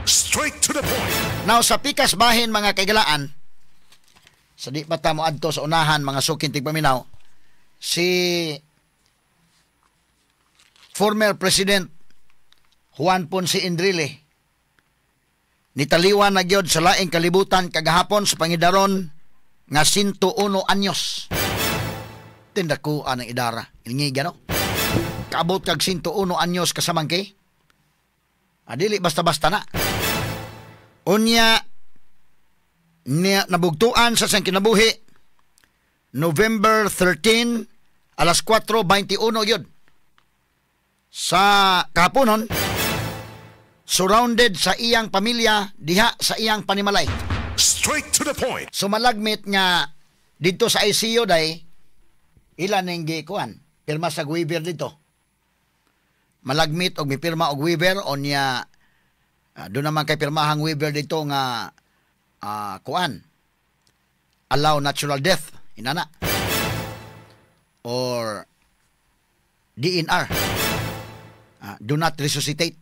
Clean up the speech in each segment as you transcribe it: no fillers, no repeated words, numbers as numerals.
Straight to the point. Now sa pikas bahin mga kaigalaan, sa di pa ta mo adto sa unahan mga sukin tigpaminaw, si former President Juan Ponce Enrile nitaliwan na gyud sa laing kalibutan kagahapon sa pangidaron nga 101 anyos. Tindako anang idara. Ilngiga no? Kaabot kag 101 anyos kasamang kay. Adili basta-basta na. Unya nabugtuan sa sang kinabuhi November 13 alas 4:21 yun. Sa kahaponon surrounded sa iyang pamilya diha sa iyang panimalay. Straight to the point. So malagmit nga dito sa ICU day ilan ning gikuan pirma sa waiver dito. Malagmit og mipirma og waiver onya doon naman kay pirmahang waiver dito nga kuan allow natural death inana or DNR do not resuscitate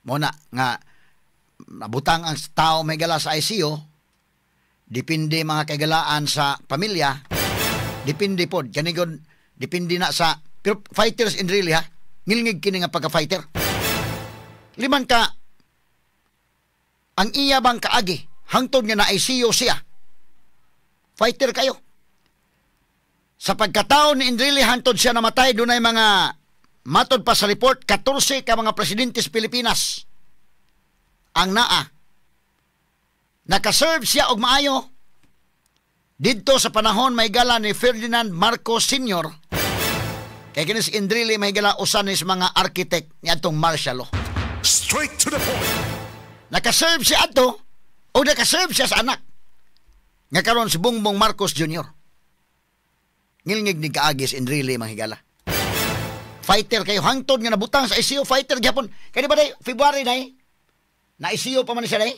mo na nga nabutang ang tao may gala sa ICU depende mga kagalaan sa pamilya depende pod kanigon depende na sa pero fighters in really ha ngilngig kini nga pagka-fighter liman ka ang iya bang kaagi hangtod nga na ICU siya fighter kayo sa pagkataon ni Enrile hangtod siya namatay dunay mga matod pa sa report 14 ka mga presidente sa Pilipinas ang naa nakaserve siya og maayo didto sa panahon may gala ni Ferdinand Marcos Sr. Kaya kini si Enrile may gala usan ni mga architect ni atong martial law. Straight to the point. Nakaserve siya ato o nakaserve siya sa anak nga karon si Bongbong Marcos Jr. Ngilngig ni kaagi si Enrile mahigala. Fighter kayo hangtod nga nabutang sa ICU fighter gyapon. Kani ba day February day? Na ICU pa man siya day?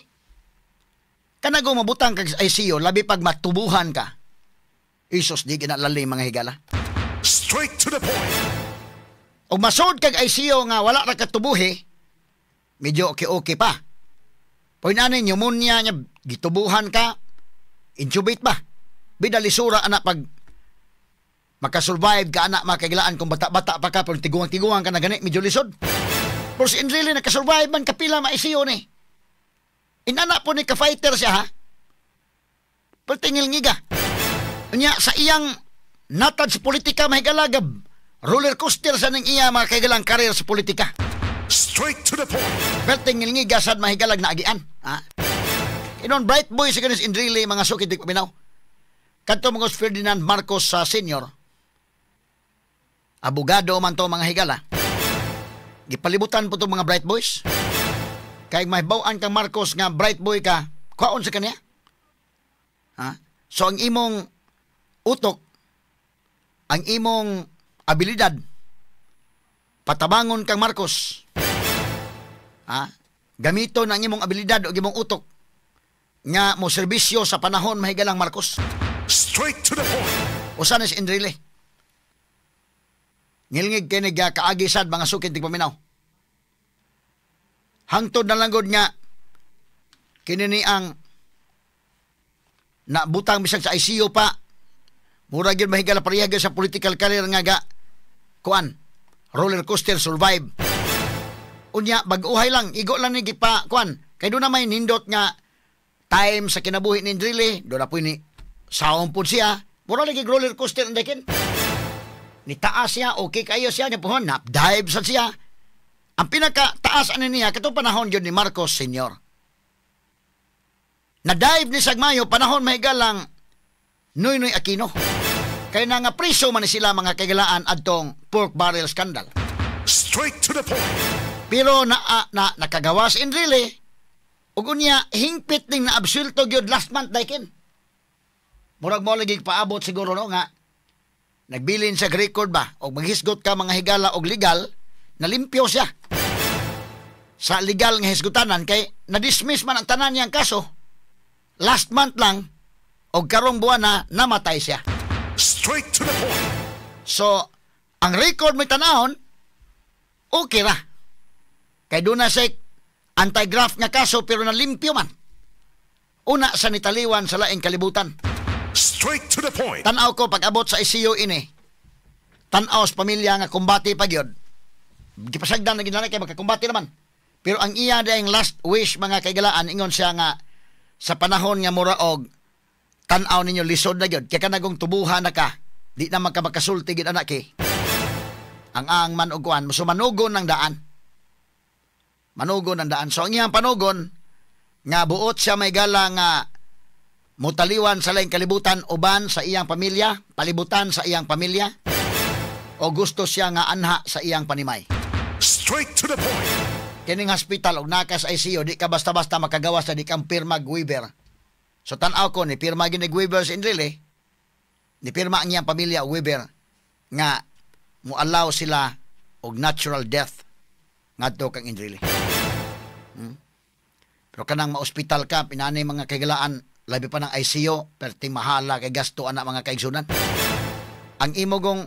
Kanago mabutang kag ICU labi pag matubuhan ka. Isos di kinalalim mga higala. Straight to the point. Og masod kag ICU nga wala ra katubuhi, medyo okay pa. Poinane pneumonia nya gitubuhan ka, intubate ba? Bidalisura anak pag makasurvive ka anak makagilaan kung bata-bata pa ka pero tiguang-tiguang ka na gani medyo lisod. Pero si Enrile nakasurvive man kapila ma-ICU ni. Inana po ni ka-fighter siya ha. Pertingil ngiga. Nya sa iyang natad sa politika mahigalagab. Roller coaster sa ning iya mga kaigalang karir sa politika. Straight to the point. Pertingil ngiga sad mahigalag na agian. Ha? Inon bright boy sa kanis Enrile mga sukid paminaw. Kadto mga Ferdinand Marcos sa senior. Abogado man to mga higala. Gipalibutan po to mga bright boys. Kay mahibaw-an kang Marcos nga bright boy ka, kwaon sa kanya. Ha? So ang imong utok, ang imong abilidad, patabangon kang Marcos. Ha? Gamito ang imong abilidad o imong utok nga mo serbisyo sa panahon mahigalang Marcos. Straight to the point. Usan si Enrile. Ngilngig kini kaagi sad mga sukid tigpaminaw. Hangtod na langgod nga kini ni ang nabutang bisag sa ICU pa. Mura gyud mahigala parehagyo sa political career nga ga kuan roller coaster survive. Unya bag-uhay lang igo lang ni gipa kuan kay do na may nindot nga time sa kinabuhi ni Enrile do na po ni saon pud siya. Mura lagi roller coaster andakin. Ni taas siya, okay kayo siya, niya pohon, dive sa siya. Ang pinaka-taas ano niya, katong panahon yun ni Marcos Sr. Na-dive ni Sagmayo, panahon mahigalang Noynoy Aquino. Kaya na nga priso man sila mga kagalaan adtong pork barrel scandal. Straight to the point. Pero nakagawa si Enrile, ug unya hingpit ning naabsulto gyud last month daykin. Murag mo lagi paabot siguro no nga nagbilin sa record ba o maghisgot ka mga higala og legal na limpyo siya sa legal nga hisgutanan kay na-dismiss man ang tanan niyang kaso last month lang og karong buwan na namatay siya. Straight to the point. So ang record may tanahon okay ra kay doon na siya anti-graft nga kaso pero nalimpyo man. Una sa nitaliwan sa laing kalibutan. Straight to the point. Tanaw ko pag-abot sa ICU ini. Tanaw sa pamilya nga kumbati pagyod. Gipasagdan na ginanay kay magkakumbati naman. Pero ang iya daing last wish mga kaigalaan ingon siya nga sa panahon nga muraog tanaw ninyo lisod na gyud kay kanagong tubuhan na ka. Di na magkamakasulti gid anak ki. Ang man og kuan musumanugon ng daan. Manugon ng daan. So ang iyang panugon nga buot siya may gala nga mutaliwan sa laing kalibutan uban sa iyang pamilya, palibutan sa iyang pamilya, o gusto siya nga anha sa iyang panimay. Straight to the point. Kining hospital og nakas ICU di ka basta-basta makagawas sa di kang pirma Weaver. So tan-aw ko ni pirma ginig Weaver sa Enrile, ni pirma ang iyang pamilya Weaver nga mualaw sila og natural death ngadto kang Enrile. Pero kanang ma-hospital ka, pinanay mga kagalaan, labi pa ng ICU, perting mahala kay gasto anak mga kaigsunan. Ang imogong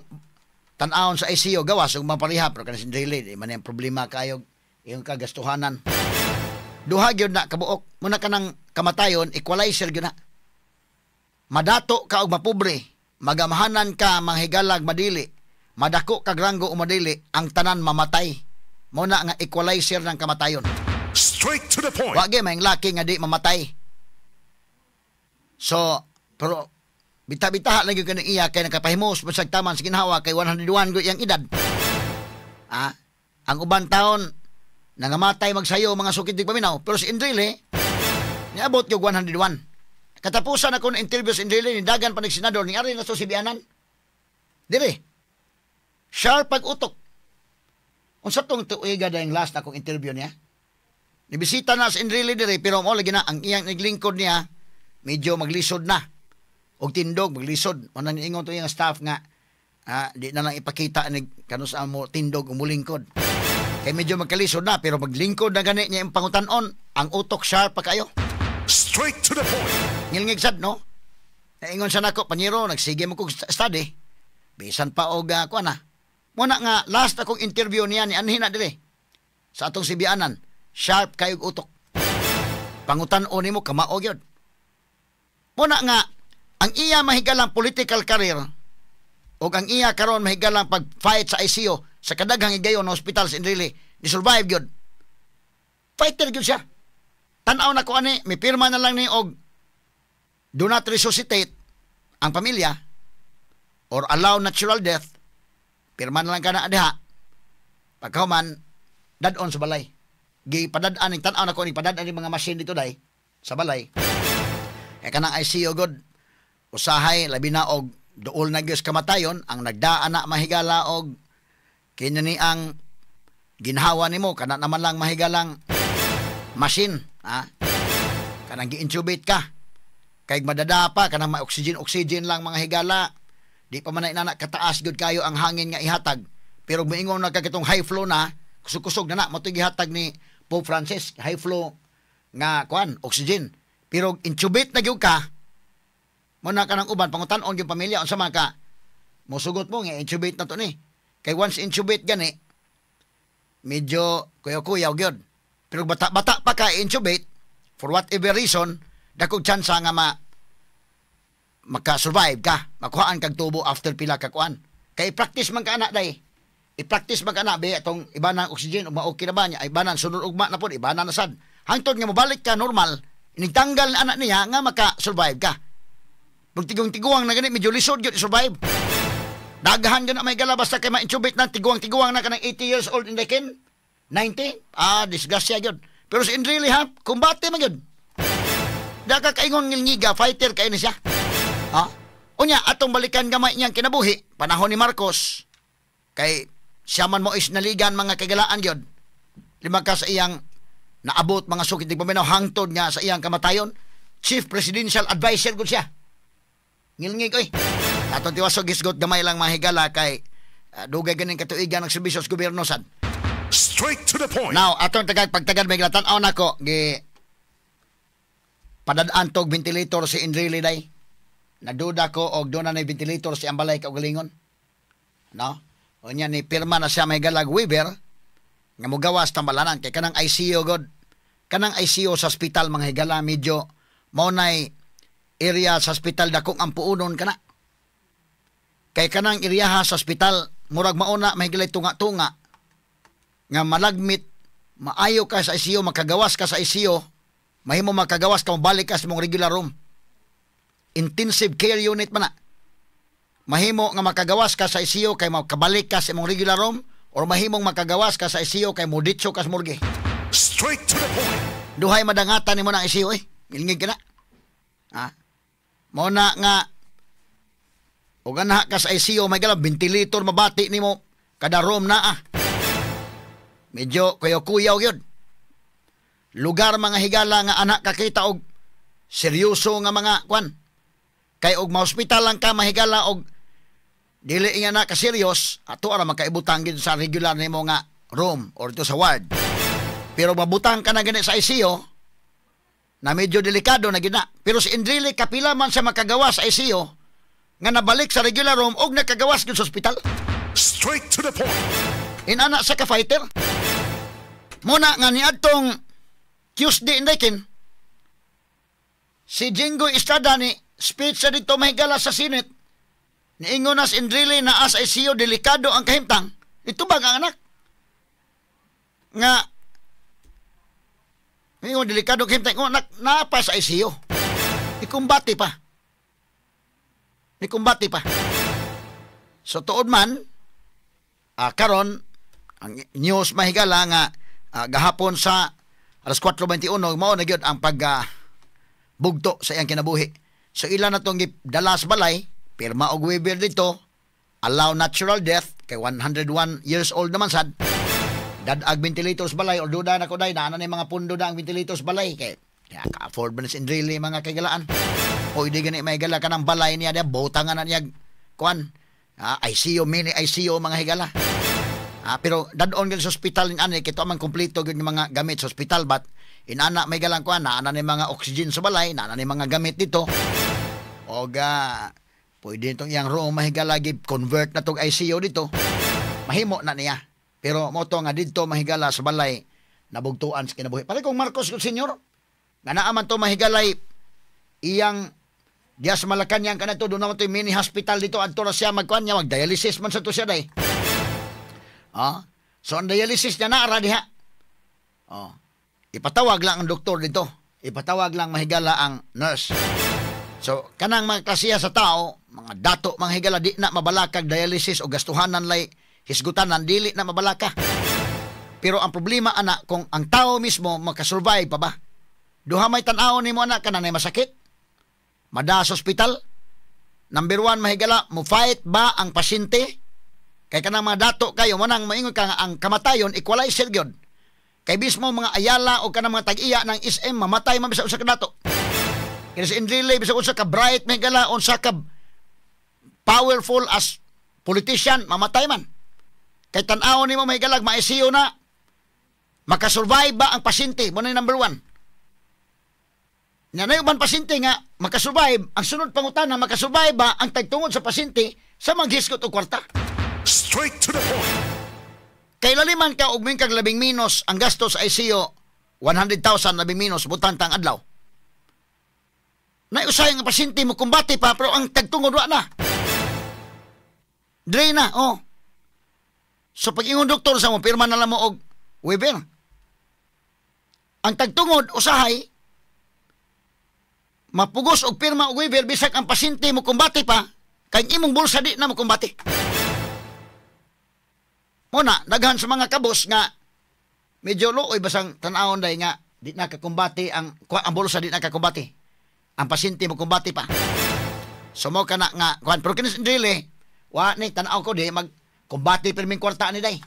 tan-awon sa ICU, gawas, kung mapariha, pero kanang sindrili, di man yung problema kayo, yung kagastuhanan. Duha gyud na, kabuok, muna ka ng kamatayon, equalizer gyud na. Madato ka og mapobre, magamahanan ka, manghigalag, madili, madako kag ranggo o madili, ang tanan mamatay. Muna nga equalizer ng kamatayon. Straight to the point. Wagi may laki nga di mamatay. So, pero bita-bita lagi ka ng iya kay nakapahimos masag taman sa ginhawa kay 101 go yang edad. Ang uban taon nangamatay magsayo mga sukid dig paminaw, pero si Enrile niabot yung 101. Katapusan ako ng interview sa Enrile ni dagan pa senador ni ari na so si Bianan. Dire. Sharp pag-utok. Unsa tong tuiga dayang last na akong interview niya? Nibisita na sa Enrile dire pero mo lagi na ang iyang naglingkod niya medyo maglisod na. Og tindog maglisod. Mo nang ingon to yung staff nga di na lang ipakita ni kanus mo tindog umulingkod. Kay medyo magkalisod na pero maglingkod na gani niya yung pangutan-on, ang utok sharp pa kayo. Straight to the point. Ngilngig sad no. Naingon sa nako panyero nagsige mo kog study. Bisan pa og kuan na. Mo na nga last akong interview niya ni anhin na dire. Sa atong sibianan. Sharp kayog utok. Pangutan-on nimo kamao gyud. Muna nga ang iya mahigalang political career o ang iya karon mahigalang pag-fight sa ICU sa kadaghang higayon na hospital sa Enrile, ni survive gyud. Fighter gyud siya. Tan-aw na ko ani, may pirma na lang ni og do not resuscitate ang pamilya or allow natural death. Pirma na lang kana diha. Pagkahuman dadon sa balay. Gipadad-an ning tan-aw na ko ning padad-an ning mga machine dito dai sa balay. Kanang ICU god usahay labi na og duol na gyud kamatayon ang nagdaan na mahigala og kinani ang ginhawa nimo kana naman lang mahigalang machine kanang gi-intubate ka kay madada pa kanang ma-oxygen lang mga higala di pa man na kataas gyud kayo ang hangin nga ihatag pero moingon na kakitong high flow na kusog-kusog na mo gihatag ni Pope Francis high flow nga kuan oxygen pero intubate na gyud ka mo na kanang uban pangutan-on yung pamilya unsa man ka mosugot mo nga intubate na to ni kay once intubate gani medyo kuyaw-kuyaw gyud pero bata-bata pa ka intubate for whatever reason dakog chance nga maka-survive ka makuhaan kag tubo after pila ka kuan kay practice man ka ana day i-practice man ka na be atong iba na oxygen ug ma-okay na ba niya iba na sunod ugma na pod iba na sad hangtod nga mobalik ka normal inigtanggal na anak niya nga maka-survive ka pag tigong-tiguang na gani medyo lisod gyud i-survive dagahan gyud na may gala basta kay ma-intubate na tiguang-tiguang na kanang 80 years old in the kin 90 disgrasya gyud pero si Enrile ha kumbate man gyud daga kaingon ngilngiga fighter kay ni siya unya atong balikan gamay niyang kinabuhi panahon ni Marcos kay siya man mo is naligan mga kagalaan gyud lima ka sa iyang naabot mga sukid dig paminaw hangtod nga sa iyang kamatayon chief presidential advisor gud siya ngilngig oy atong tiwasog gisgot gamay lang mga higala kay dugay ganing katuigan ng serbisyo sa gobyerno sad straight to the point now atong pagtagad may tan-aw nako gi padadaan tog ventilator si Enrile day naduda ko og do na nay ventilator si ambalay kaugalingon no unya ni pirma na siya may galag Weaver nga mogawas tambalanan kay kanang ICU god kanang ICU sa hospital mga higala medyo maunay area sa hospital dakong ang puunon kana. Kay kanang area sa hospital murag mauna mahigala tunga-tunga nga malagmit, maayo ka sa ICU, makagawas ka sa ICU, mahimo makagawas ka mabalik ka sa mong regular room. Intensive care unit man na. Mahimo nga makagawas ka sa ICU kay makabalik ka sa mong regular room or mahimong makagawas ka sa ICU kay moditso ka sa morgue. Straight to the point. Duhay madangatan nimo ng ICU Milingig ka na. Ha? Mo na nga o ganaha ka sa ICU may gala ventilator mabati nimo kada room na Medyo kuyaw-kuyaw yun. Lugar mga higala nga anak kakita og seryoso nga mga kwan. Kay og ma-hospital lang ka mahigala og dili nga na ka serious ato ara makaibutang gid sa regular nimo nga room or to sa ward. Pero mabutang ka na gani sa ICU na medyo delikado na gina. Pero si Indrili kapila man sa makagawa sa ICU nga nabalik sa regular room og nakagawas gid sa ospital. Straight to the point. Inana sa ka-fighter. Muna nga niadtong Tuesday indekin si Jingo Estrada ni speech sa dito mahigala sa Senate niingon nas Indrili na as ICU delikado ang kahimtang. Ito ba ang anak? Nga ngayon, delikado kahimtang. Napa sa ICU. Ikumbati pa. So, tuod man, karon ang news mahigala nga gahapon sa alas 4:21 mao na gyud ang bugto sa iyang kinabuhi. So ilan na tong dala sa balay, pirma og waiver dito, allow natural death kay 101 years old naman sad. Dadag ventilators balay or duda na ko day na mga pundo na ang ventilators balay kay ka-afford ba na si Indrili mga kagalaan. O hindi gani may gala ka ng balay niya dia botangan na niya kuan. ICU, mini ICU mga higala. Pero dadon gyud sa ospital ning ani kito man kompleto gyud mga gamit sa ospital but inana may galang kuan na ni mga oxygen sa balay, na ni mga gamit dito. Oga pwede itong iyang room mahigala gid convert na tong ICU dito. Mahimo na niya. Pero mo to nga didto mahigala sa balay nabugtuan sa kinabuhi. Pare kung Marcos Senior nga naaman to mahigalay iyang diya sa Malacanang kanato do naman to mini hospital dito adto ra siya magkuan niya mag dialysis man sa to siya day. So ang dialysis niya naara diha. Ipatawag lang ang doktor dito. Ipatawag lang mahigala ang nurse. So kanang mga klasiya sa tao, mga dato mga higala di na mabalakag dialysis o gastuhanan lay hisgutanan dili na mabalaka. Pero ang problema anak kung ang tao mismo makasurvive pa ba? Duha may tan-aw nimo anak kanang masakit. Mada sa ospital. Number 1 mahigala mo fight ba ang pasyente? Kay kanang mga dato kayo manang maingon ka nga ang kamatayon equalizer gyud. Kay bismo mga ayala o kanang mga tag-iya ng SM mamatay man bisag usa ka dato. Kaya si Indrili bisag usa ka bright mahigala unsa ka powerful as politician mamatay man. Kay tan-aw nimo mahigala ma-ICU na makasurvive ba ang pasyente mo na number 1. Nanay uban pasyente nga makasurvive ang sunod pangutana makasurvive ba ang tagtungod sa pasyente sa maghisgot og kwarta. Straight to the point. Kay laliman ka og mingkag labing minus ang gasto sa ICU 100,000 labing minus butang tang adlaw. Nay usay nga pasyente mo kumbati pa pero ang tagtungod wa na. Dre na So pag ingon doktor sa mo pirma na lang mo og waiver. Ang tagtungod usahay mapugos og pirma og waiver bisag ang pasyente mo kumbati pa kay imong bulsa di na mo kumbati. Muna, daghan sa mga kabos nga medyo looy basang tan-awon day nga di nakakumbati ang bulsa di nakakumbati. Ang pasyente mo kumbati pa. So mo kana nga kuan pero kinis dili wa ni tan-aw ko di mag kumbati pirming kwarta ni day.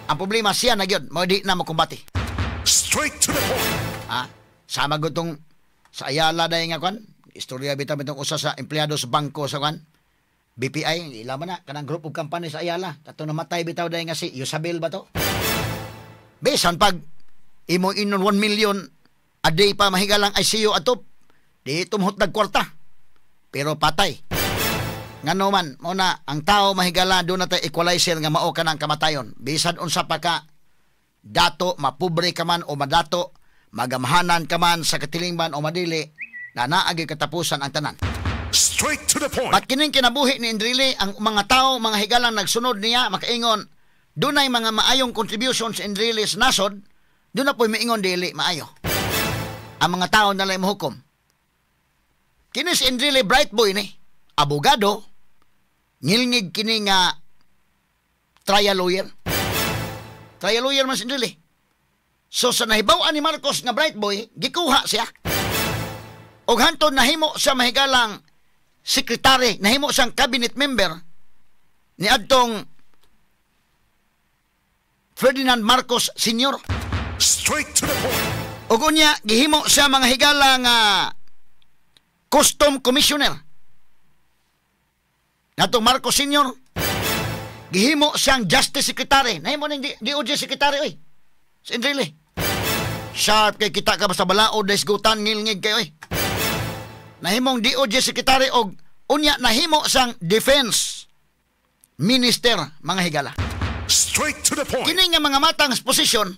Ang problema siya na gyud mo di na mo kumbati. Straight to the point. Sama gud tong sa Ayala day nga kuan istorya bitaw bitong usa sa empleyado sa bangko sa kuan BPI, ila man na, kanang group of company sa Ayala. Katong namatay bitaw dahil nga si Yusabel ba to? Besan pag imo inon 1 million a day pa mahigalang ICU atop, di tumhot nagkwarta. Pero patay. Ngano man, muna, ang tao mahigala doon natin equalizer nga mao ka ng kamatayon. Bisan unsa pa ka, dato, mapobre ka man o madato, magamahanan ka man sa katilingban o madili na naagi katapusan ang tanan. Straight to the point. At kining kinabuhi ni Enrile, ang mga tao, mga higalang nagsunod niya, makaingon, dunay mga maayong contributions sa Enrile sa nasod, doon na po'y maingon dili maayo. Ang mga tao na lang mahukom. Kini si Enrile bright boy ni, abogado, ngilngig kini nga trial lawyer. Trial lawyer man si Enrile. So sa nahibaw ni Marcos nga bright boy, gikuha siya. Og hantod nahimo siya mahigalang sekretary, nahimo siyang cabinet member ni adtong Ferdinand Marcos Sr. Straight to the point. Og unya gihimo siya mga higala nga custom commissioner. Natong Marcos Sr. gihimo siyang justice secretary. Nahimo ning DOJ secretary oy. Si Enrile. Sharp kay kita ka basta balaod desgutan ngilngig kay oy. Nahimong DOJ secretary og unya nahimo sang defense minister mga higala. Straight to the point. Kini nga mga matang posisyon,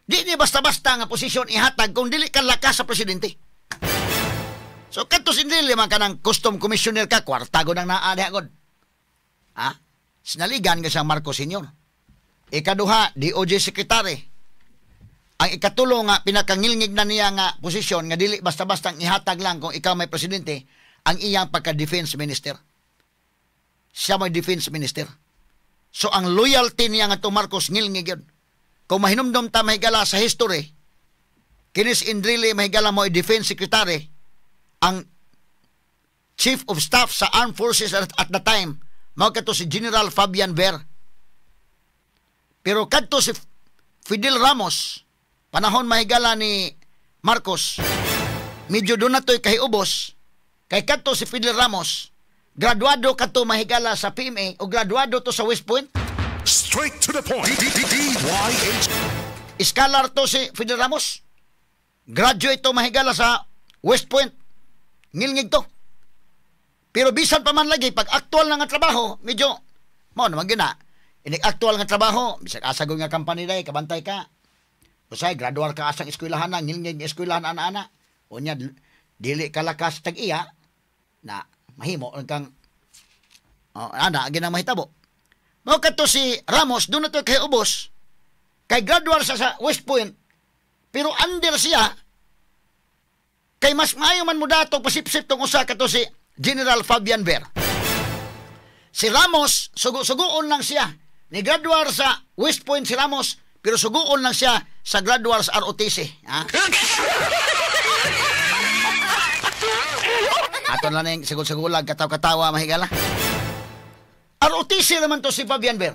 di ni basta-basta nga posisyon ihatag kung dili ka lakas sa presidente. So kadto sindili man kanang custom commissioner ka kwartago nang naa diha god. Ha? Sinaligan ka siyang Marcos Sr. Ikaduha, DOJ secretary. Ang ikatulo nga pinakangilngig na niya nga posisyon nga dili basta-bastang ihatag lang kung ikaw may presidente ang iyang pagka-defense minister. Siya may defense minister. So ang loyalty niya nga to Marcos ngilngig yun. Kung mahinumdum ta mahigala sa history, kinis Enrile mahigala mo defense secretary, ang chief of staff sa armed forces at the time, mao kadto si General Fabian Ver. Pero kadto si Fidel Ramos, panahon mahigala ni Marcos, medyo doon na to'y kahiubos, kay kadto si Fidel Ramos, graduado kadto mahigala sa PMA o graduado to sa West Point. Straight to the point. DYH. Scholar to si Fidel Ramos. Graduate to mahigala sa West Point. Ngilngig to. Pero bisan pa man lagi, pag aktual na nga trabaho, medyo, mo naman gina, inig-aktual nga trabaho, bisag asagol nga company day, kabantay ka. Usay, gradual ka asang eskwelahan na, ngilngig eskwelahan ana-ana. O niya, dili ka lakas tag-iya, na mahimo kang, ginang mahitabo. Mo kadto si Ramos, doon na to kay ubos, kay gradual sa West Point, pero under siya, kay mas maayo man mo dato pasipsip tong usa kadto si General Fabian Ver. Si Ramos, sugo-sugoon lang siya. Ni gradual sa West Point si Ramos, pero sugoon lang siya sa gradual sa ROTC. Ha? Aton lang yung sigul-sigulag, kataw-katawa, mahigala. ROTC naman to si Fabian Ver.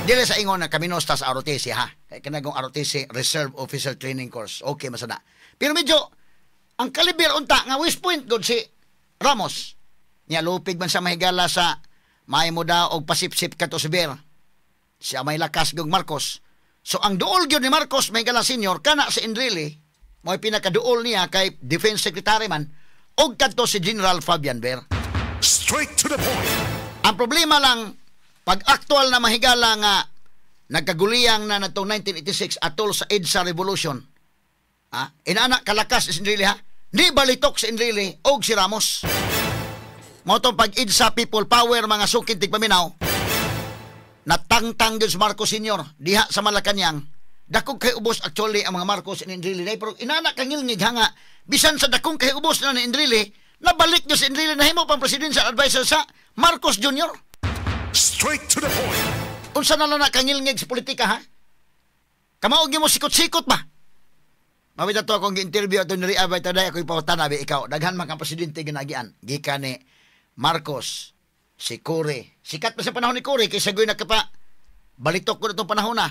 Dili sa ingon na kaminos ta sa ROTC, ha? Kaya kanagong ROTC, Reserve Officer Training Course. Okay, masana. Pero medyo, ang kaliber unta, nga West Point, good si Ramos. Niya, lupig man sa mahigala sa may mo daw o pasipsip ka to si Ver. Siya may lakas gong Marcos. So, ang duol gyud ni Marcos, mahigala senior, kana si Enrile, may pinakaduol niya kay Defense Secretary man, og kadto si General Fabian Ver. Straight to the point. Ang problema lang, pag aktual na mahigala nga nagkaguliyang na natong 1986 atol sa EDSA Revolution, inaanak kalakas si Enrile, ha? Di balitok si Enrile og si Ramos. Motong pag EDSA People Power, mga sukid tigpaminaw, natangtang yun si Marcos Sr. diha sa Malacanang. Dakong kay ubos actually ang mga Marcos and Enrile. Pero inaanak kangilngig nga, bisan sa dakong kay ubos na ni Enrile, nabalik nyo si Enrile na himo pang presidential advisor sa Marcos Jr. Straight to the point. Unsa na lang na kangilngig sa politika, ha? Kamaog mo sikot-sikot ba? Mawita to akong gi-interview ato ni Riabay taday, ako ipawatanabi, ikaw, daghan man kang presidente ginagian. Gika ni Marcos, si Cory. Sikat pa sa panahon ni Cory, kay sagoy na kapa, balitok ko na itong panahon na.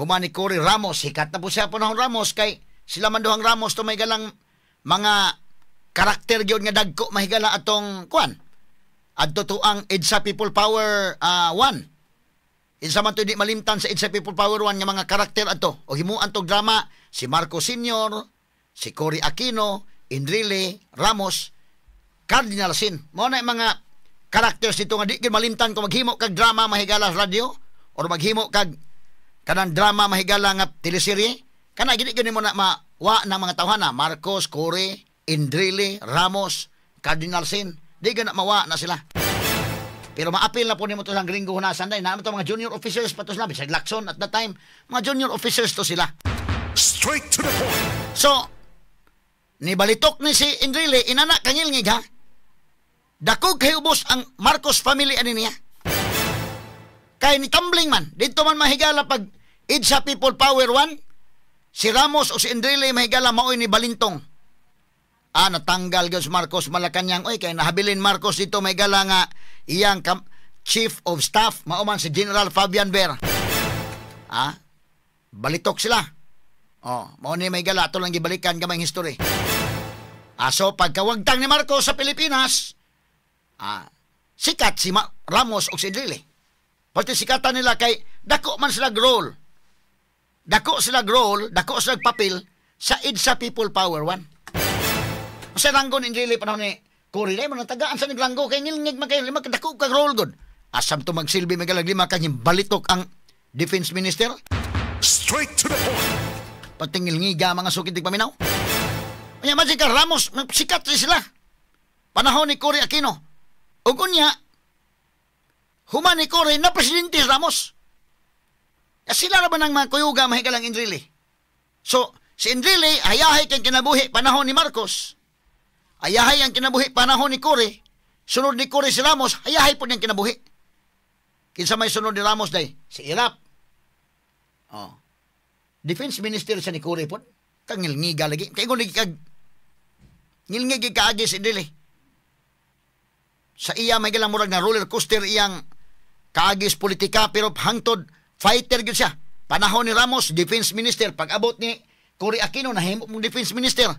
Human ni Cory Ramos, sikat na po siya panahon Ramos, kay sila man duhang Ramos, to may galang mga karakter yun nga dagko, mahigala atong kuan. Adto to ang EDSA People Power 1. Isa man to di malimtan sa EDSA People Power 1 nga mga karakter adto. O himuan tong drama, si Marcos Sr., si Cory Aquino, Enrile, Ramos, Cardinal Sin. Mo na mga characters dito nga di gyud malimtan kung maghimo kag drama mahigala sa radio or maghimo kag kanang drama mahigala nga teleserye, Kana gid gani mo na mawa ng mga tawhana, Marcos, Cory, Indrile, Ramos, Cardinal Sin, di gana mawa na sila. Pero maapil na po nimo to sang gringo hunasan day, na to mga junior officers pa to sila, bisag Lacson at that time, mga junior officers to sila. Straight to the point. So, nibalitok ni si Indrile, inana kangilngig ha. Dakog kay ubos ang Marcos family ani niya. Kay ni tumbling man, dito man mahigala pag EDSA People Power 1, si Ramos o si Indrile mahigala maoy ni Balintong. Natanggal gyud si Marcos Malacañang. Oy, kay nahabilin Marcos dito mahigala nga iyang Chief of Staff mauman si General Fabian Ver. Balitok sila. Mao ni mahigala ato lang gibalikan gamay history. So pagkawagtang ni Marcos sa Pilipinas, sikat si Ramos o si Indrile. Pati sikatan nila kay dako man sila role. Dako sila role, dako sila papel sa EDSA People Power 1. Sa ranggo ni Indrile panahon ni Cory, mo natagaan sa nagranggo kay ngilngig man kay lima dako ka role god. Asam to magsilbi magalag lima kay balitok ang Defense Minister. Straight to the point. Pati ngilngiga mga sukitig paminaw. Kanya man Ramos, sikat sila. Panahon ni Cory Aquino. Ug unya human ni Cory na presidente Ramos. Sila na ba ng mga kuyuga mahikalang Indrile? So, si Indrile, ayahay kang kinabuhi panahon ni Marcos. Ayahay ang kinabuhi panahon ni Cory. Sunod ni Cory si Ramos, ayahay po niyang kinabuhi. Kinsa may sunod ni Ramos day? Si Irap. Defense Minister sa ni Cory po. Kang ngilngiga lagi. Kaya kung nagkikag ngilngigi kaagi si Indrile. Sa iya may galang murag na roller coaster iyang kaagis politika pero hangtod fighter gyud siya. Panahon ni Ramos, Defense Minister. Pag-abot ni Cory Aquino, nahimo mong Defense Minister.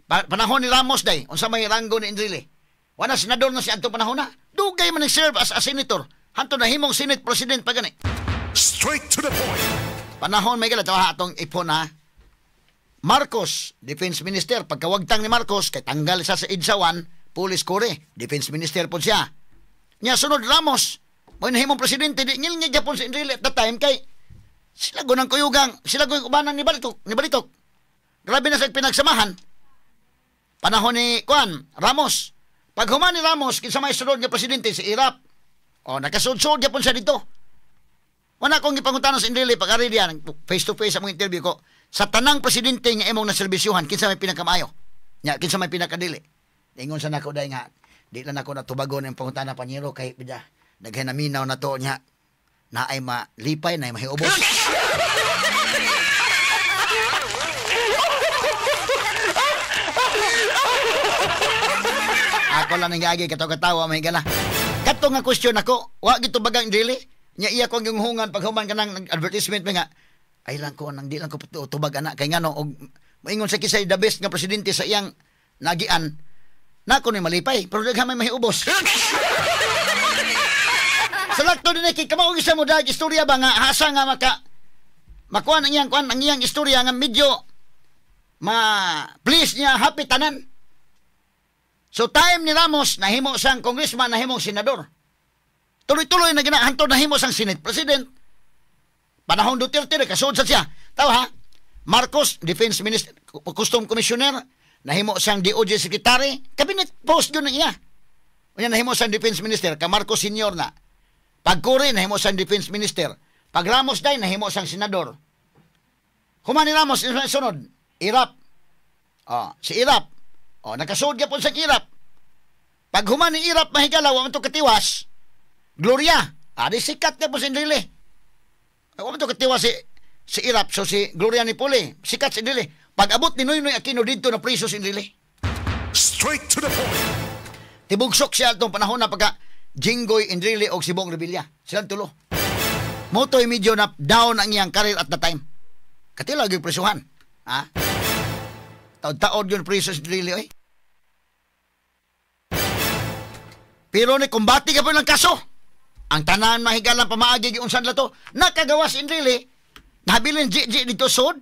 Panahon ni Ramos day, unsa may ranggo ni Indrile. Wala senador na siya atong panahon na. Dugay man nag-serve as a senator. Hangtod nahimong Senate President pa gani. Straight to the point. Panahon may gala atong ipon na Marcos, Defense Minister. Pagkawagtang ni Marcos, kay tanggal siya sa EDSA 1, Police Cory, Defense Minister po siya. Nya sunod Ramos, mo nahimong presidente, di ngilngig gyapon si Indrile at that time kay sila gunang kuyugang, sila gunang ubanan ni Balitok. Grabe na sa pinagsamahan. Panahon ni Ramos. Pag human ni Ramos, kinsa may sunod nga presidente si Irap. Nakasud-sud gyapon siya dito. Wala akong ipangutanon sa Indrile pag-ari diyan, face to face sa mga interview ko. Sa tanang presidente nga imong naserbisyuhan, kinsa may pinakamaayo? Nya kinsa may pinakadili? Ingon sa nako day nga, di lang ako natubagon ang pangutana panyero kay pida naghinaminaw na to nya na ay malipay na ay mahiubos. Ako lang nangyagi katawa mahigala. Kato nga question ako, wa gito bagang dili. Nya iya ko yung hungan pag human kanang advertisement nga ay lang ko nang di lang ko tubag anak kay ngano og moingon sa kisay the best nga presidente sa iyang nagian. Nako ni malipay, pero daghan may mahiubos. Salakto din kay kamaog isa mo dag istorya ba nga hasa nga makuan ang iyang istorya nga medyo please niya happy tanan. So time ni Ramos nahimo sang congressman, nahimo senador. Tuloy-tuloy na ginahantod nahimo sang Senate President. Panahon Duterte kasud sa siya. Taw ha? Marcos, Defense Minister, Custom Commissioner, nahimo siyang DOJ Secretary, cabinet post yun na iya. Unya nahimo siyang Defense Minister, ka Marcos Senior na. Pag Cory, nahimo siyang Defense Minister. Pag Ramos day, nahimo siyang Senador. Human ni Ramos, sunod, Irap. Si Irap. Nakasud ka po sa Irap. Pag human ni Irap, mahigala, wa man to katiwas. Gloria. Di sikat ka po sa Indrile. Wa man to katiwas si Irap, so si Gloria ni Puli. Sikat si Indrile. Pag-abot ni Noynoy Aquino dito na priso si Indrile. Straight to the point. Tibugsok siya itong panahon na pagka Jinggoy, Indrile o Sibong Revilla. Silang tulo. Moto'y medyo na down ang iyang career at the time. Katilag yung prisuhan. Taod-taod yung priso si Indrile, oy. Pero ni kumbati ka po ng kaso. Ang tanan mahigalang pamaagi yung unsan lato. Nakagawa si Indrile. Nabilin dito sod.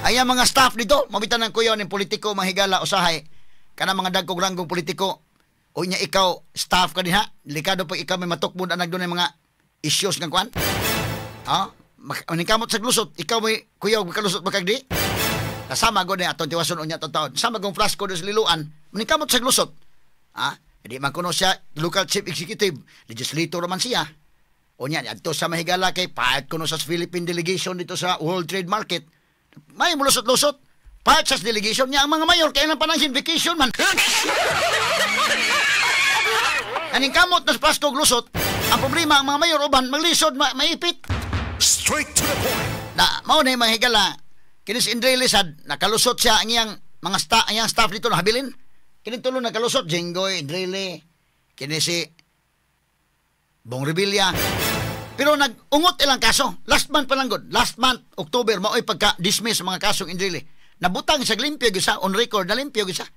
Ayan mga staff dito, mabitan ng kuyaw ng politiko, mahigala, usahay. Kana mga dagkog ranggong politiko, o niya ikaw, staff ka din ha, delikado pa ikaw may matukbod anag doon ng mga issues ng kwan. Maningkamot sa glusot, ikaw may kuyaw makalusot makagdi. Kasama ko niya atong tiwason unya taon. Sama kong flasko do sa liluan, maningkamot sa glusot. Hindi man kuno siya local chief executive, legislator man siya. Unya adto sa mahigala kay paat kuno sa Philippine delegation dito sa World Trade Market. May mulusot-lusot. Paat sa delegation niya ang mga mayor kailan pa nang vacation man. Aning kamot na Pasko glusot, ang problema ang mga mayor uban maglisod maipit. Straight to the point. Na mao na mga higala kinis Indre Lisad nakalusot siya ang iyang mga staff dito na habilin. Kini tulo nakalusot Jenggoy, Indrele, kini si Bong Revilla. Pero nag-ungot ilang kaso. Last month pa lang god. Last month, October, mao'y pagka-dismiss mga kasong Indrele. Nabutang sa limpyo gisa, on record na limpyo gisa.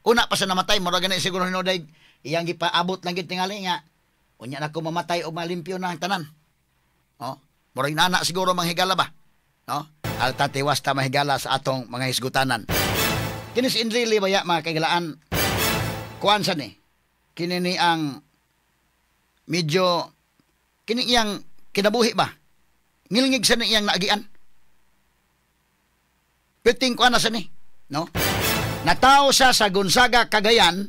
Una pa sa namatay, mura ganun siguro hinoday, iyang gipaabot lang gid tingali nga. Unya na ko mamatay o malimpyo na ang tanan. Mura inana siguro mga higala ba? Alta tiwas ta mahigala sa atong mga hisgutanan. Kini si Indrele baya mga kaigalaan. Kuan sa ni. Kini ni ang medyo kini iyang kinabuhi ba? Ngilngig sa ni iyang naagian. Piting kuan na sa ni, no? Natao siya sa Gonzaga, Cagayan.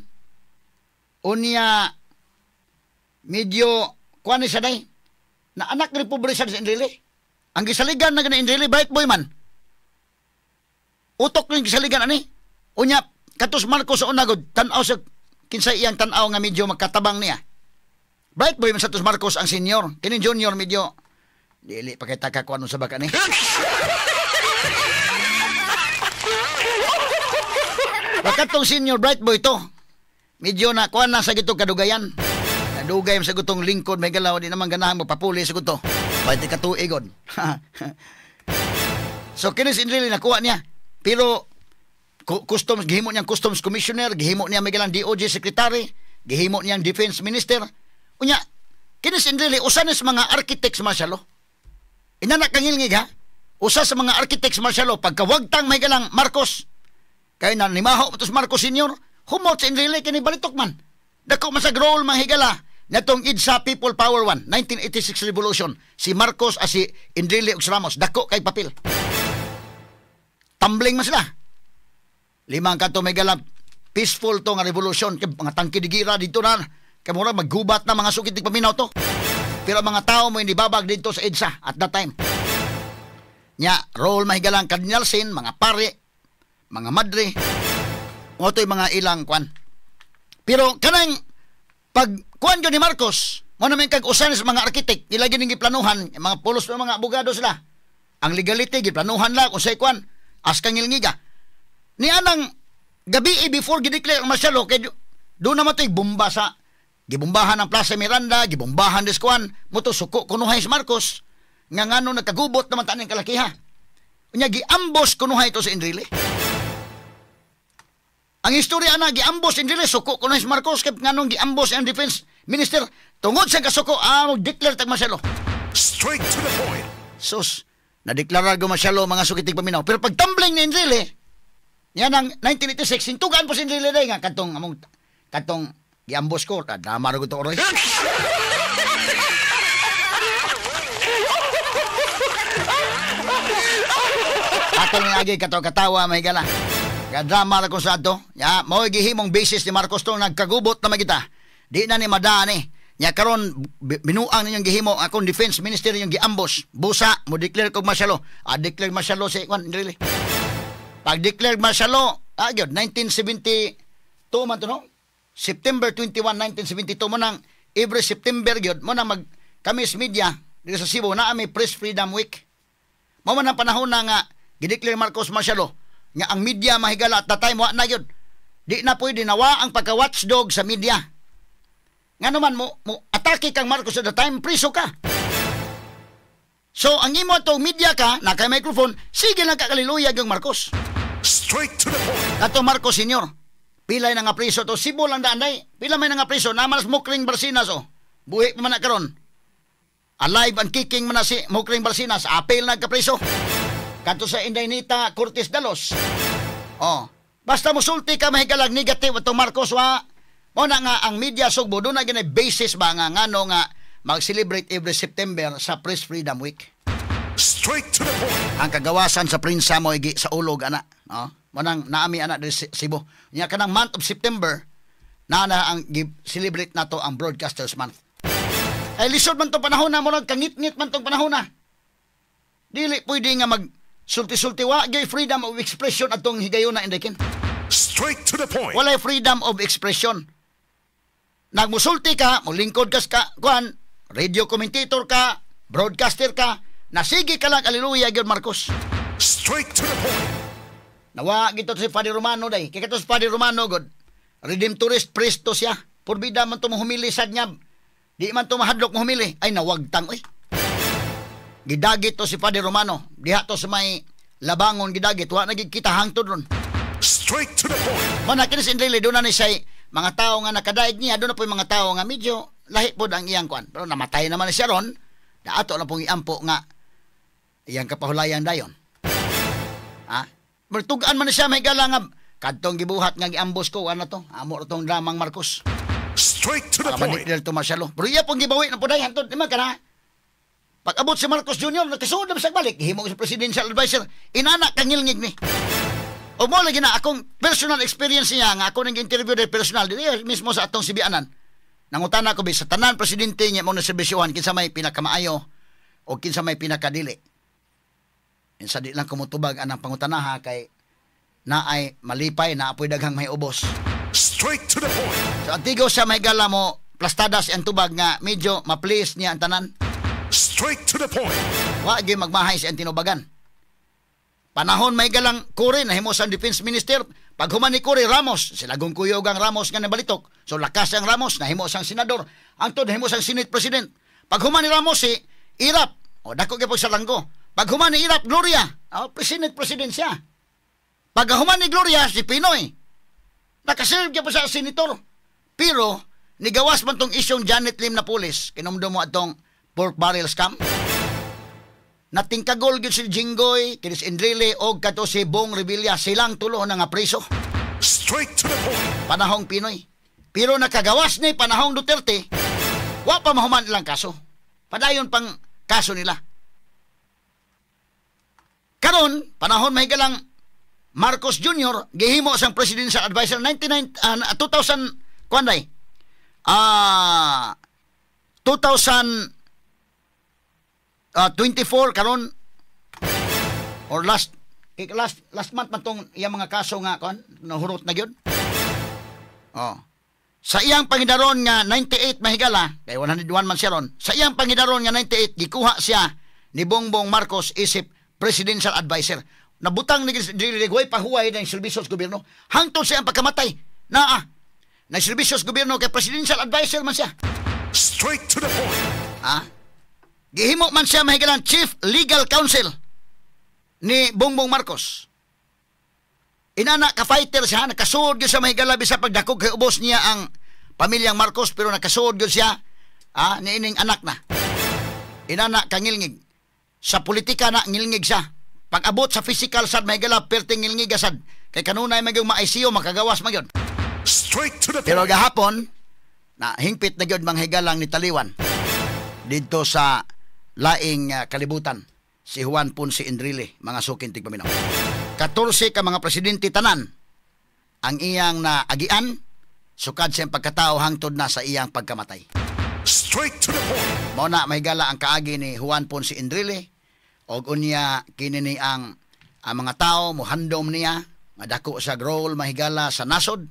Unya medyo kuan ni siya day. Na anak ni pobre siya sa Indrele. Ang gisaligan na gani Indrele bait boy man. Utok ning gisaligan ani. Unya katus Marcos sa unagod tan-aw sa kinsay iyang tan-aw nga medyo magkatabang niya. Bright boy man sa tus Marcos ang senior. Kini junior medyo dili pa kay taka kuan sa baka ni. Bakatong senior bright boy to. Medyo na kuan na sa gitong kadugayan. Nadugay sa gutong lingkod may galaw di naman ganahan magpapuli sa guto. Pwede katuigon. So kini si Indrele nakuha niya. Pero customs gihimo niyang customs commissioner, gihimo niya may galang DOJ secretary, gihimo niyang defense minister. Unya, kini si Indrele usa sa mga architects marshalo. Inanak kangilngig ha. Usa sa mga architects marshalo pagkawagtang may galang Marcos. Kay na nimaho tos Marcos senior, humot si Indrele kini balitok man. Dako man sa role mga higala natong IDSA People Power 1 1986 revolution. Si Marcos si Indrele ug Ramos dako kay papel. Tumbling man sila. Limang kanto may galap peaceful to nga revolution kay mga tangke digira dito na kay mura maggubat na mga sukitig paminaw to. Pero mga tao mo hindi babag dito sa EDSA at that time. Nya role mahigalang Cardinal Sin, mga pare, mga madre, mo to'y mga ilang kwan. Pero kanang pag kuan ni Marcos, mo naman kag usan sa mga arkitek, ilagi ning giplanuhan, mga pulos ng mga abogado sila. Ang legality giplanuhan la kung say kwan, as kangilngiga. Ni anang gabi before gideclare ang martial law kay do naman to'y bomba sa gibombahan ang Plaza Miranda, gibombahan des kwan, mo to suko kunuhay si Marcos. Nga ngano nagkagubot naman taning kalakiha. Unya giambos kunuhay to si Indrele. Ang istorya na giambos Indrele suko kunuhay si Marcos kay nganong giambos ang defense minister tungod sa kasuko declare tag martial law. Straight to the point. Sus, nadeklara go martial law mga sukitig paminaw. Pero pag tumbling ni Indrele, yan ang 1986, sintugaan po si Indrele day nga katong giambos ko, drama ro to oray. Ato ni agi katawa mahigala. Drama ra ko sa ato. Ya, mao gihimong basis ni Marcos to nagkagubot na magita. Di na ni madani. Nya karon binuang ninyong gihimo akong defense minister yung giambos. Busa mo declare kog martial law. Declare martial law si Indrele. Pag declare martial law, gyud 1972 man to no. September 21, 1972 mo nang every September gyud mo nang kami sa media dito sa Cebu na may Press Freedom Week. Mo man ang panahon na nga gideclare Marcos martial law nga ang media mahigala at that time wa na gyud. Di na pwede nawa ang pagka-watchdog sa media. Ngano man mo atake kang Marcos at that time priso ka. So ang imo to media ka na kay microphone sige lang kakaliluyag yung Marcos. Straight to the point. Kato Marcos senior. Pilay na nga priso to Cebu lang daanday. Pila may na nga priso na mas Mukring Barsinas buhi pa man na karon. Alive and kicking man na si Mukring Barsinas apel na ka priso. Kato sa Indaynita Cortez Dalos. Basta musulti ka mahigalag negative atong Marcos wa. Mo na nga ang media Sugbo do na ginay basis ba nga ngano nga mag-celebrate every September sa Press Freedom Week. Straight to the point. Ang kagawasan sa prinsa mo igi sa ulog ana, no? Manang naami ana di Cebu. Nya kanang month of September na ang celebrate nato ang Broadcasters Month. Ay lisod man tong panahon na mo kangit-ngit man tong panahon na. Dili pwede nga mag sulti-sulti wa gay freedom of expression atong higayon na indikin. Straight to the point. Walay freedom of expression. Nagmusulti ka, mulingkod ka kuan, radio commentator ka, broadcaster ka, nasigi ka lang hallelujah gyud Marcos. Straight to the point. Nawa gito si Padre Romano day. Kay kato si Padre Romano god. Redemptorist presto siya. Purbida man to humili sad nyab. Di man to mahadlok mo humili. Ay nawagtang oy. Gidagit to si Padre Romano. Diha to sa may Labangon gidagit. Wa nagikita hangtod ron. Straight to the point. Manakin si Enrile doon na ni say mga tao nga nakadaig niya. Doon na po yung mga tao nga medyo lahi po ang iyang kuan. Pero namatay naman siya ron. Daato na pong iampo nga iyang kapahulayan dayon. Ha? Bertugaan man siya may gala nga kadtong gibuhat nga giambos ko ano to amo tong dramang Marcos. Straight to the point. Manil to Marcelo. Pero iya pong gibawi na puday hantod di man kana. Pag abot si Marcos Jr. nagkasuod na sa balik himo sa presidential advisor inana kangilngig ni. O mo lagi na akong personal experience niya nga ako nang interview de personal dili mismo sa atong sibianan. Nangutana ko sa tanan presidente niya mo na serbisyohan kinsa may pinakamaayo o kinsa may pinakadili. Insa di lang kumutubag anang pangutanaha kay naay malipay na apoy daghang may ubos. Straight to the point. So antigo siya may gala mo plastadas ang tubag nga medyo ma-please niya ang tanan. Straight to the point. Wa gyud magmahay siya ang tinubagan. Panahon may galang Cory na himo sang Defense Minister, pag human ni Cory Ramos, sila gong kuyog ang Ramos nga nabalitok. So lakas ang Ramos na himo sang senador, ang tod himo sang Senate President. Pag human ni Ramos si Irap, o dako gyud sa langgo. Pag human ni Irap Gloria, Senate President siya. Pag human ni Gloria si Pinoy, nakaserve gyud sa senator. Pero nigawas man tong isyong Janet Lim na pulis, kinumdum mo atong pork barrel scam. Natingkagol gyud si Jinggoy, kinis Enrile og kato si Bong Revilla silang tulo na nga preso. Straight to the point. Panahong Pinoy. Pero nakagawas ni panahong Duterte, wa pa mahuman ilang kaso. Padayon pang kaso nila. Karon panahon mahigalang Marcos Jr. gihimo sang presidential advisor 2000 kuanday. 2024 karon or last month man tong iyang mga kaso nga kon nahurot na gyud. Sa iyang pangidaron nga 98 mahigala kay 101 man siya ron. Sa iyang pangidaron nga 98 gikuha siya ni Bongbong Marcos isip presidential advisor. Nabutang ni Diligway pahuway ng serbisyo sa gobyerno hangtod sa iyang pagkamatay na serbisyo sa gobyerno kay presidential advisor man siya. Straight to the point. Gihimo man siya mahigalang Chief Legal Counsel ni Bongbong Marcos. Inana ka-fighter siya, nakasuod yun sa mahigala sa pagdakog kay ubos niya ang pamilyang Marcos pero nakasuod yun siya niining anak na. Inana kangilngig. Sa politika na ngilngig siya. Pag abot sa physical sad mahigala perting ngilngig asad. Kay kanunay magyong ma-ICU makagawas magyon. Straight to the point. Pero gahapon na hingpit na gyud manghigalang ni Taliwan didto sa laing kalibutan si Juan Ponce Enrile mga sukin tigpaminaw. 14 ka mga presidente tanan ang iyang naagian sukad sa pagkatao hangtod na sa iyang pagkamatay. Straight to the point. Mao na mahigala ang kaagi ni Juan Ponce Enrile og unya kini ni ang mga tao mohandom niya nga dako sa role mahigala sa nasod.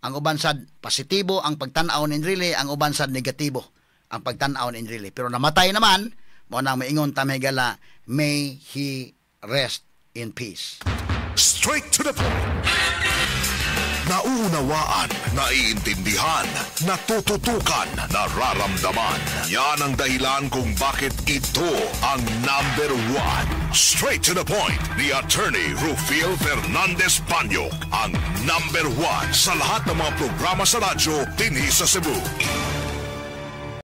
Ang uban sad positibo ang pagtan-aw ni Enrile, ang uban sad negatibo ang pagtan-aw ni Enrile. Pero namatay naman, mo nang maingon ta mahigala, may he rest in peace. Straight to the point. Nauunawaan, naiintindihan, natututukan, nararamdaman. Yan ang dahilan kung bakit ito ang number 1. Straight to the point ni Attorney Rufil Fernandez Panyok. Ang number 1 sa lahat ng mga programa sa radyo dinhi sa Cebu.